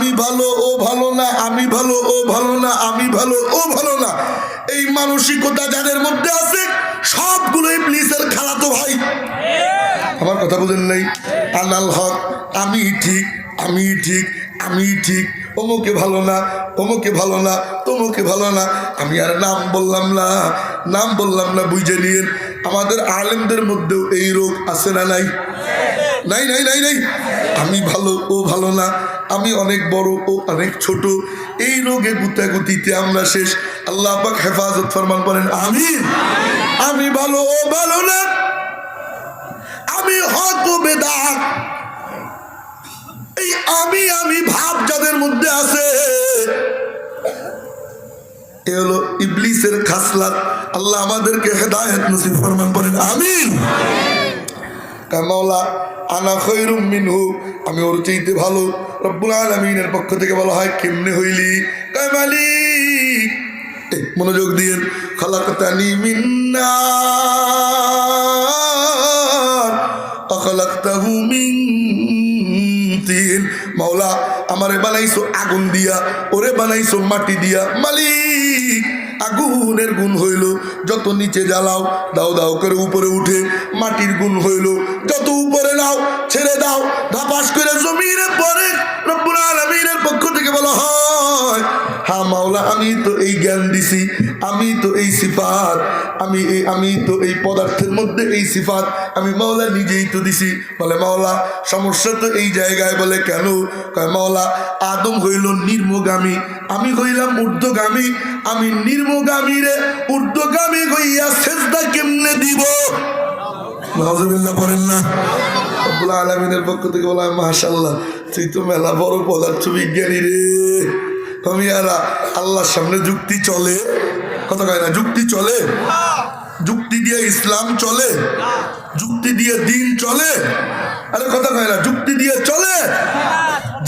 আমি ভালো ও ভালো না, আমি ভালো ও ভালো না, আমি ভালো ও ভালো না, এই মানসিকতা যাদের মধ্যে আছে সবগুলো ইবলিসের খালাতো ভাই। আমার কথা বুঝেন নাই? আনাল হক, আমি ঠিক, আমি ঠিক, আমি ঠিক, অমুকে ভালো না, অমুকে ভালো না, তমুকে ভালো না। আমি আর নাম বললাম না, নাম বললাম না, বুঝে নিন আমাদের আলেমদের মধ্যেও এই রোগ আছে না নাই? নাই নাই নাই নাই। আমি ভালো ও ভালো না, আমি অনেক বড় ও অনেক ছোট, এই রোগে গুতাগুতিতে আমরা শেষ। আল্লাহ পাক হেফাজত ফরমান করেন আমিন। আমি ভালো ও ভালো না, আমি হক ও বেদাত, এই আমি ভাব যাদের মধ্যে আছে এ হলো ইবলিসের খাসলাত। আল্লাহ আমাদেরকে হেদায়েত নসিব ফরমান করেন আমিন। কামাওলা আনা খৈরুম মিনহু, আমি ওর চাইতে ভালো। রব্বুল আলামিনের পক্ষ থেকে বলা হয় কেমনে হইলি? কয় মালিক, মনোযোগ দিয়ে, খালাকতানি মিন নার ওয়া খালাকতাহু মিন তিন। মাওলা আমারে বানাইছো আগুন দিয়া, ওরে বানাইছো মাটি দিয়া। মালিক, আগুনের গুণ হইল যত নিচে জ্বালাও দাও দাও করে উপরে উঠে, মাটির গুণ হইল যত উপরে নাও ছেড়ে দাও ধাপাস করে জমিনে পড়ে। রব্বুল আলামিনের পক্ষ থেকে বলা হয় হ্যাঁ মাওলা, আমি তো এই জ্ঞান দিছি, আমি তো এই সিফাত, আমি তো এই পদার্থের মধ্যে এই সিফাত আমি মাওলা নিজেই তো দিছি। বলে মাওলা সমস্যা তো এই জায়গায়। বলে কেন? কয় মাওলা আদম হইল নির্মগামী, আমি হইলাম ঊর্ধ্বগামী, আমি নির্মগামী রে ঊর্ধ্বগামী হইয়া সেজদা কেমনে দিব? নাউজুবিল্লাহ করেন না। রব্বুল আলামিনের পক্ষ থেকে বলা হয় মাশাআল্লাহ, তুই তো মেলা বড় পদার্থ বিজ্ঞানী রে। আমি আর আল্লাহর সামনে যুক্তি চলে? কথা কয় না, যুক্তি চলে? যুক্তি দিয়ে ইসলাম চলে? যুক্তি দিয়ে দিন চলে? আরে কথা কয় না, যুক্তি দিয়ে চলে?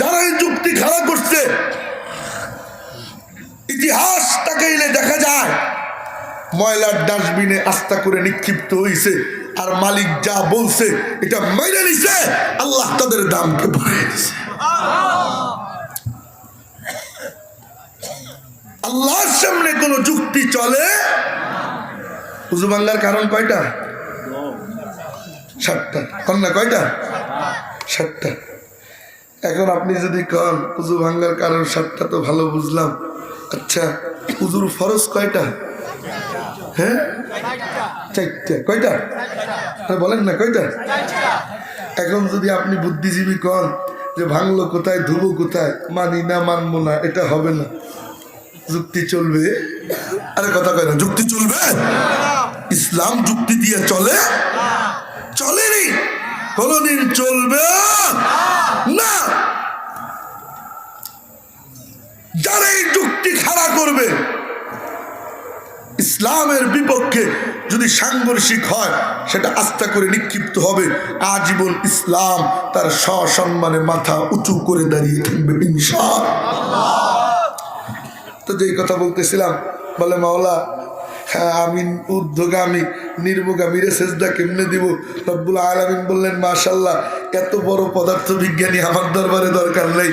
যারা এই যুক্তি খারাপ করছে, ইতিহাস তাকাইলে দেখা যায় ময়লার ডাস্টবিনে আস্থা করে নিক্ষিপ্ত হইছে, আর মালিক যা বলছে এটা মেনে নিছে, আল্লাহ তাদের দামকে বাড়িয়ে দিছে। আল্লাহর সামনে কোন যুক্তি চলে? উজু ভাঙ্গার কারণ কয়টা? 7টা। কন্যা কয়টা? 7টা। এখন আপনি যদি কন উজু ভাঙ্গার কারণ 7টা, তো ভালো বুঝলাম। আচ্ছা, উজুর ফরজ কয়টা? হ্যাঁ, 4টা। কয়টা? বলেন না কয়টা? এখন যদি আপনি বুদ্ধিজীবী কন যে ভাঙলো কোথায়, ধুবো কোথায়, মানি না, মানবো না, এটা হবে না, যুক্তি চলবে? আরে কথা কয় না, যুক্তি চলবে? ইসলাম যুক্তি দিয়ে চলে? চলেনি, কোনদিন চলবে না। যারা এই যুক্তি খাড়া করবে, ইসলামের বিপক্ষে যদি সাংঘর্ষিক হয়, সেটা আস্থা করে নিক্ষিপ্ত হবে। আজীবন ইসলাম তার সসম্মানে মাথা উঁচু করে দাঁড়িয়ে থাকবে ইনশাআল্লাহ। তো যেই কথা বলতেছিলাম, বলে মাওলা হ্যাঁ আমি ঊর্ধ্বগামী, নির্মগামী রে সেজদা কেমনে দিব? রব্বুল আলামিন বললেন মাশাআল্লাহ, এত বড় পদার্থ বিজ্ঞানী আমার দরবারে দরকার নেই,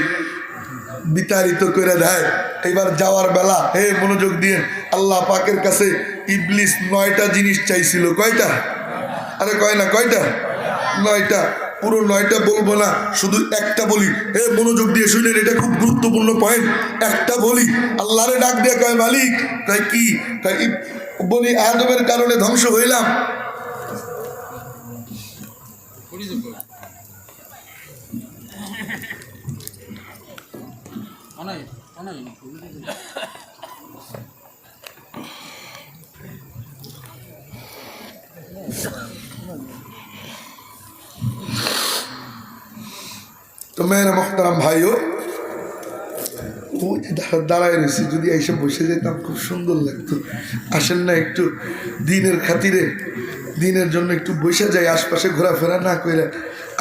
বিতাড়িত করে দেয়। এবার যাওয়ার বেলা, হে মনোযোগ দিয়ে, আল্লাহ পাকের কাছে ইবলিস 9টা জিনিস চাইছিল। কয়টা? আরে কয় না কয়টা? 9টা। পুরো 9টা বলবো না, শুধু একটা বলি। হে মনোযোগ দিয়ে শুনেন, এটা খুব গুরুত্বপূর্ণ পয়েন্ট। একটা বলি, আল্লাহরে ডাক দিয়ে কয় মালিক, তাই কি তাই বলি আদমের কারণে ধ্বংস হইলাম। তো মেয়েরা মোহতারাম ভাইও, দাঁড়ায় রয়েছে, যদি এইসব বসে যেতাম খুব সুন্দর লাগতো। আসেন না একটু দিনের খাতিরে, দিনের জন্য একটু বসে যায়, আশপাশে ঘোরাফেরা না করে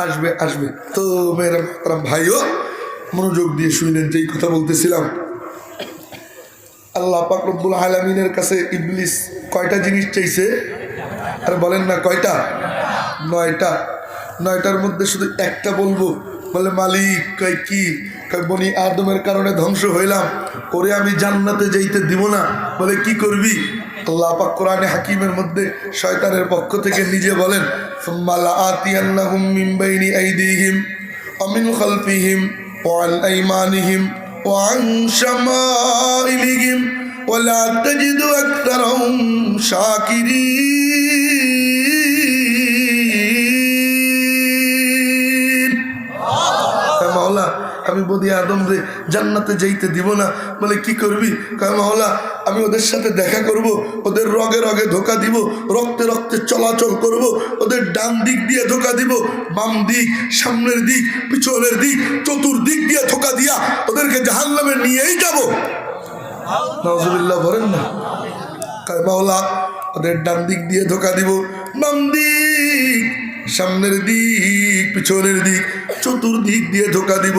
আসবে আসবে। তো মেয়েরা মোহতারাম ভাইও মনোযোগ দিয়ে শুনলেন, যেই কথা বলতেছিলাম, আল্লাহ পাক রব্বুল আলামিনের কাছে ইবলিস কয়টা জিনিস চাইছে? আর বলেন না কয়টা? 9টা। 9টার মধ্যে শুধু একটা বলবো, বলে মালিক কই কি? কই বনি আদমের কারণে ধ্বংস হইলাম, ওরে আমি জান্নাতে যাইতে দিব না। বলে কি করবি? আল্লাহ পাক কোরআনে হাকিমের মধ্যে শয়তানের পক্ষ থেকে নিজে বলেন, সুম্মা লাআতিয়ান্নাহুম মিন বাইনি আইদিহিম ওয়া মিন খালফিহিম ওয়া আন আইমানিহিম ওয়া আন শামাইলিহিম ওয়া লা তাজিদু আকতারাহুম শাকিরিন। মাওলা আমি বনি আদম রে জান্নাতে যাইতে দিব না। বলে কি করবি? কয় মাওলা আমি ওদের সাথে দেখা করব, ওদের রগে রগে ধোকা দিব, রক্তে রক্তে চলাচল করব, ওদের ডান দিক দিয়ে ধোকা দিব, বাম দিক, সামনের দিক, পিছনের দিক, চতুর্দিক দিয়ে ধোকা দিয়া ওদেরকে জাহান্নামে নিয়েই যাব। নাউজুবিল্লাহ বলেন না। কয় মাওলা ওদের ডান দিক দিয়ে ধোকা দিব, বাম দিক, সামনের দিক, পিছনের দিক, চতুর্দিক দিয়ে ধোকা দিব।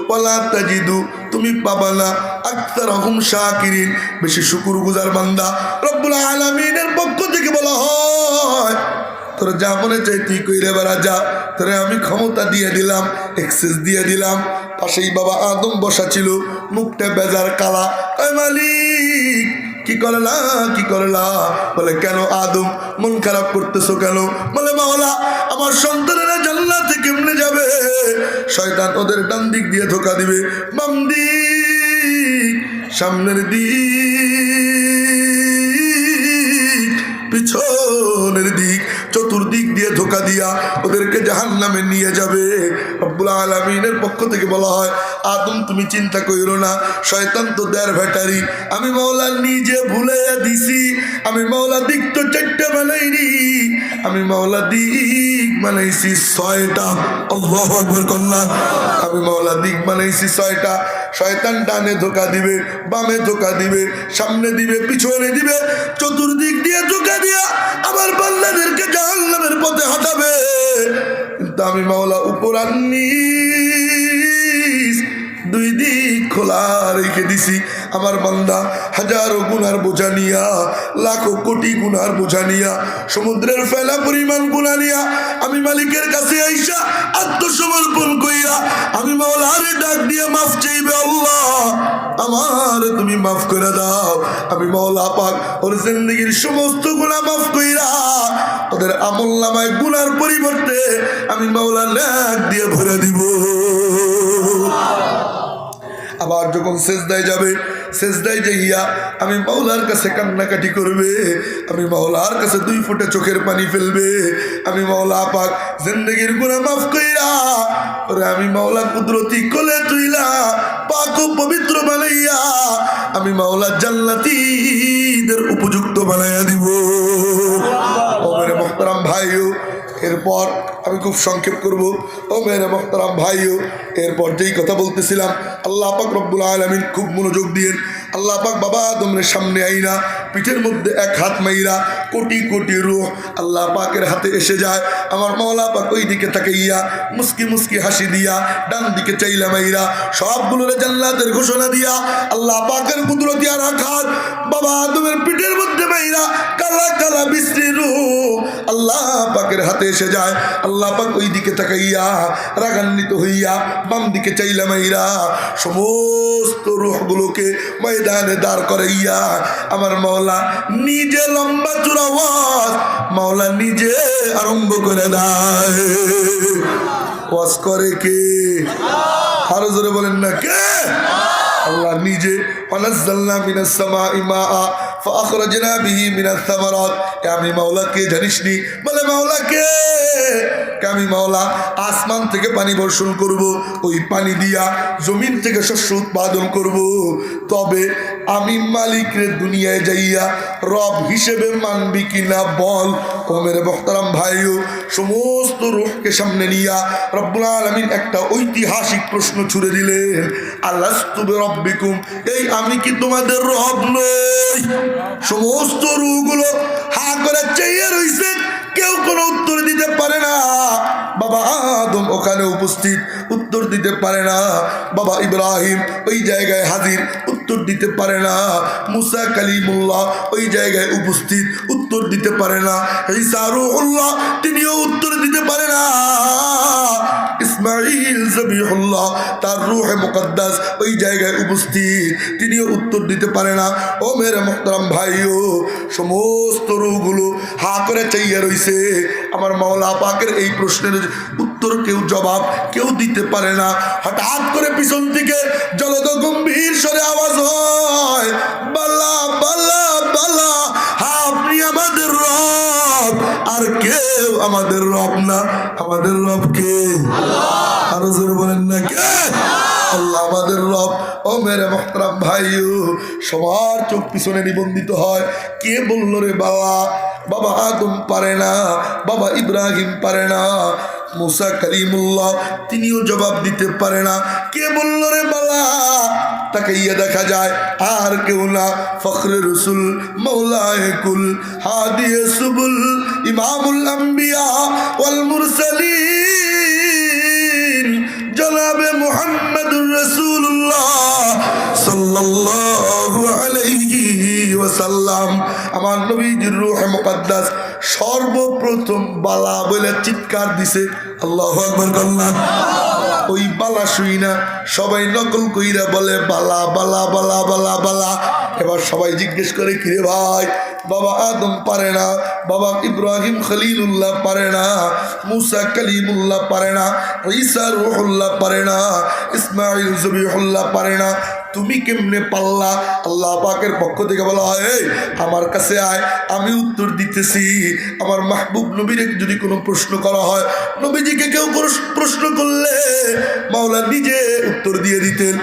ওয়ালা তাজিদু তুমি পাবা না আকতারহুম শাকিরিন বেশি শুকরগুজার বান্দা। রব্বুল আলামিনের পক্ষ থেকে বলা হয় তোর যা মনে চাই তুই কইরে বেড়া যা, তোরে আমি ক্ষমতা দিয়ে দিলাম, এক্সেস দিয়ে দিলাম। পাশেই বাবা আদম বসা ছিল, মুখটা বেজার কালা। ওই মালিক কি করলা, কি করলা? বলে কেন আদম মন খারাপ করতেছো কেন? বলে মাওলা আমার সন্তানেরা জান্নাতে কেমনে যাবে? শয়তান ওদের ডান দিক দিয়ে ধোকা দিবে, বাম দিক, সামনের দিক, পিছনের দিক, চতুর্দিক দিয়ে ধোকা দিয়া ওদেরকে জাহান্নামে নিয়ে যাবে। রব্বুল আলামিনের পক্ষ থেকে বলা হয় আদম তুমি চিন্তা কইরো না, শয়তান তো দেড় ভেটারি, আমি মাওলা নিজে ভুলাইয়া দিছি। আমি মাওলা দিক তো চারটা বানাইনি, আমি মাওলা দিক বানাইছি 6টা। আল্লাহু আকবার কন্যা। আমি মাওলা দিক বানাইছি 6টা। শয়তান ডানে ধোকা দিবে, বামে ধোকা দিবে, সামনে দিবে, পিছনে দিবে, চতুর্দিক দিয়ে ধোকা দিয়া আমার বান্দাদেরকে জাহান্নামের পথে হাঁটাবে। কিন্তু আমি মাওলা উপর নিচ দুই দিক খোলা রেখে দিছি। আমার বান্দা হাজারো গুনার বোঝা নিয়া, লাখো কোটি গুনার বোঝা নিয়া, সমুদ্রের ফেলা পরিমাণ গুনাহ নিয়া আমি মালিকের কাছে আইসা আত্মসমর্পণ কইরা আমি মাওলারে ডাক দিয়ে মাফ চাইবে, আল্লাহ আমার তুমি মাফ করে দাও। আমি মাওলা পাক ওর জিন্দেগীর সমস্ত গুনাহ মাফ কইরা ওদের আমলনামায় গুনার পরিবর্তে আমি মাওলা নেক দিয়ে ভরে দিব। আবার যখন সেজদায় যাবে, সেজদায় যাইয়া আমি মাওলার কাছে কান্নাকাটি করবে, আমি মাওলার কাছে 2 ফোঁটা চোখের পানি ফেলবে। আমি মাওলা পাক জিন্দেগীর গুনাহ মাফ কইরা ওরে আমি মাওলা কুদরতি কোলে তুইলা পাক ও পবিত্র বানাইয়া আমি মাওলা জান্নাতীদের উপযুক্ত বানাইয়া দিব। ও মেরে মুহতারাম ভাইও, এরপর আমি খুব সংক্ষেপ করব। ও মেরে মুহতারাম ভাইও, এরপর যেই কথা বলতেছিলাম আল্লাহ পাক রব্বুল আলামিন খুব মনোযোগ দিয়ে আল্লাহ পাক বাবা আদমের সামনে আইনা পিঠের মধ্যে এক হাত মাইরা কোটি কোটি রূহ আল্লাহ পাকের হাতে এসে যায়। আমার মাওলা পাক ওই দিকে তাকাইয়া মুস্কি মুস্কি হাসি দিয়া ডান দিকে চাইলা মাইরা সবগুলোর জান্নাতের ঘোষণা দিয়া আল্লাহ পাকের কুদরতি আর আঘাত বাবা আদমের পিঠের মধ্যে মাইরা কালা কালা বিশ্রী রূহ আল্লাহ পাকের হাতে এসে যায়। আল্লাহ পাক ওই দিকে তাকাইয়া রাগান্বিত হইয়া বাম দিকে চাইলা মাইরা সমস্ত রূহগুলোকে ময়দানে দাঁড় করাইয়া আমার মাওলা নিজে লম্বা চূড়া ওয়াজ মাওলা নিজে আরম্ভ করে দেয়। ওয়াজ করে কে? আরো জোরে বলেন না কে? আল্লাহ নিজে। ওয়ানাজ্জালনা মিনাস সামাই মাআ ফাআখরাজনা বিহি মিনাস সামারাত। আমি মাওলা কে জানিস নি? বলে মাওলা কে? আমি মাওলা আসমান থেকে পানি বর্ষণ করব, ওই পানি দিয়া জমিন থেকে শস্য উৎপাদন করব। তবে আমি মালিকের দুনিয়ায় যাইয়া রব হিসেবে মানবি কিনা বল। ও মেরে মুহতারাম ভাইও, সমস্ত রূহকে সামনে নিয়া রব্বুল আলামিন একটা ঐতিহাসিক প্রশ্ন ছুড়ে দিলেন, আলাস্তু বিরব্বিকুম, এই আমি কি তোমাদের রব নই? সমস্ত রূহগুলো হা করে চেয়ে রইছে, কেউ কোনো উত্তর দিতে পারে না। বাবা আদম ওখানে উপস্থিত, উত্তর দিতে পারে না। বাবা ইব্রাহিম ওই জায়গায় হাজির, উত্তর দিতে পারে না। মুসা কালিমুল্লাহ ওই জায়গায় উপস্থিত, উত্তর দিতে পারে না। ঈসা রূহুল্লাহ তিনিও উত্তর দিতে পারে না। ইসমাঈল জবিহুল্লাহ তার রূহে মুকদ্দাস ওই জায়গায় উপস্থিত, তিনিও উত্তর দিতে পারে না। ও মেরে মোহতারাম ভাইও, সমস্ত রূহগুলো হা করে চাইয়া রইছে। আমার মাওলা পাকের এই প্রশ্নের উত্তর জবাব কেউ দিতে পারে না। হঠাৎ করে পিছন থেকে জলদ গম্ভীর স্বরে আওয়াজ হয়, বালা বালা বালা, আপনি আমাদের রব, আর কেউ আমাদের রব না। আমাদের রব কে? আরো জোরে বলেন না, কে? আল্লাহ আমাদের রব। ও মেরে মোহতারাম ভাইও, সবার চোখ পিছনে নিবন্ধিত হয়। কে বললো রে বাবা? বাবা আদম পারে না, বাবা ইব্রাহিম পারে না, মুসা কালিমুল্লাহ তিনিও জবাব দিতে পারে না। কে বললো রে বালা? তাকাইয়া দেখা যায় আর কেউ না, ফখরে রসুল, মৌলায়ে কুল, হাদিয়ে সুবুল, ইমামুল আম্বিয়া ওয়াল মুরসালিন, জনাবে মুহাম্মদুর রাসূলুল্লাহ সাল্লাল্লাহু আলাইহি ওয়াসাল্লাম। আমার নবীজির রূহে মুকদ্দাস সর্বপ্রথম বালা বলে চিৎকার দিছে। আল্লাহু আকবার বলনা। ওই বালা শুই না সবাই নকল কইরা বলে বালা বালা বালা বালা বালা। এবার সবাই জিজ্ঞেস করে, কিরে ভাই, বাবা আদম পারে না, বাবা ইব্রাহিম খলিলুল্লাহ পারে না, মুসা কালিমুল্লাহ পারে না, ঈসা রূহুল্লাহ পারে না, ইসমাঈল জবিহুল্লাহ পারে না, তুমি কেমনে পাল্লা? আল্লাহ পাকের পক্ষ থেকে বলা হয়, এই আমার কাছে আয়, আমি উত্তর দিতেছি। আমার মাহবুব নবীর যদি কোনো প্রশ্ন করা হয়, নবীজিকে কেউ প্রশ্ন করলে মাওলা নিজে উত্তর দিয়ে দিতেন।